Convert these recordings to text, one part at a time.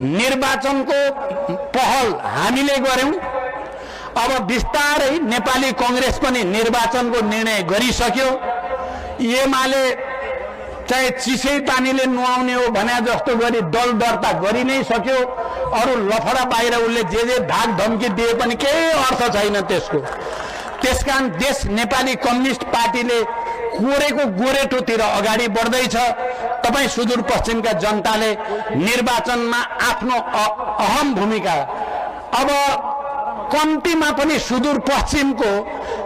निर्वाचनको पहल हामीले गर्यौं। अब बिस्तारै नेपाली कांग्रेस पनि निर्वाचनको निर्णय गरिसक्यो। एमाले चाहे चिसै पानीले नुहाउने हो भने जस्तो गरी दल दर्ता गरि नै सक्यो। अरु लफडा बाहिर उले जे धाक धम्की दिए पनि केही अर्थ छैन त्यसको। त्यसकारण देश नेपाली कम्युनिस्ट पार्टीले कोरेको गोरेटोतिर अगाडि बढ्दैछ। तपाई सुदूरपश्चिमका जनताले निर्वाचनमा आफ्नो अहम भूमिका, अब कम्तीमा पनि सुदूरपश्चिमको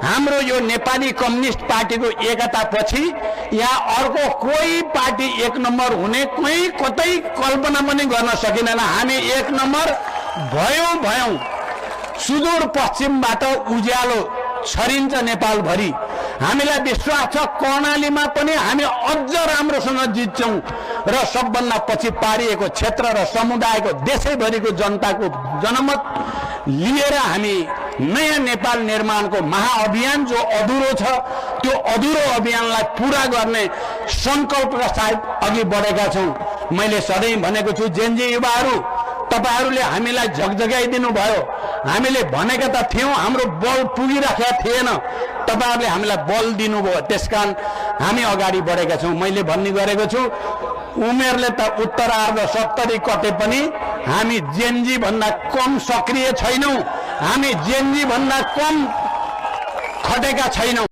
हाम्रो यो नेपाली कम्युनिस्ट पार्टीको एकतापछि यहाँ अर्को कोही पार्टी एक नम्बर हुने कोही कतै कल्पना पनि गर्न सकिँदैन। हामी एक नम्बर भयौं। सुदूरपश्चिमबाट उज्यालो छरिन्छ नेपालभरि। हामीलाई विश्वास छ कर्णालीमा पनि हामी अझ राम्रोसँग जित्छौं र सबभन्दा पछि पारिएको क्षेत्र र समुदायको देशैभरिको जनताको जनमत लिएर हामी नयाँ नेपाल निर्माणको महाअभियान जो अधुरो छ त्यो अधुरो अभियानलाई पूरा गर्ने संकल्पका साथ अघि बढेका छौं। मैले सधैं भनेको छु जेनजी युवाहरू, तपाईहरुले हामीलाई झकझगाइदिनु भयो। हामीले भनेका त थियौं, हाम्रो बल पुगिराखेका थिएन, तपाईहरुले हामीलाई बल दिनुभयो। त्यसकारण हामी अगाडि बढेका छौं। मैले भन्ने गरेको छु उमेरले त उत्तरार्ध 70 कटे पनि हामी जेनजी भन्दा कम सक्रिय छैनौं, हामी जेनजी भन्दा कम खटेका छैनौं।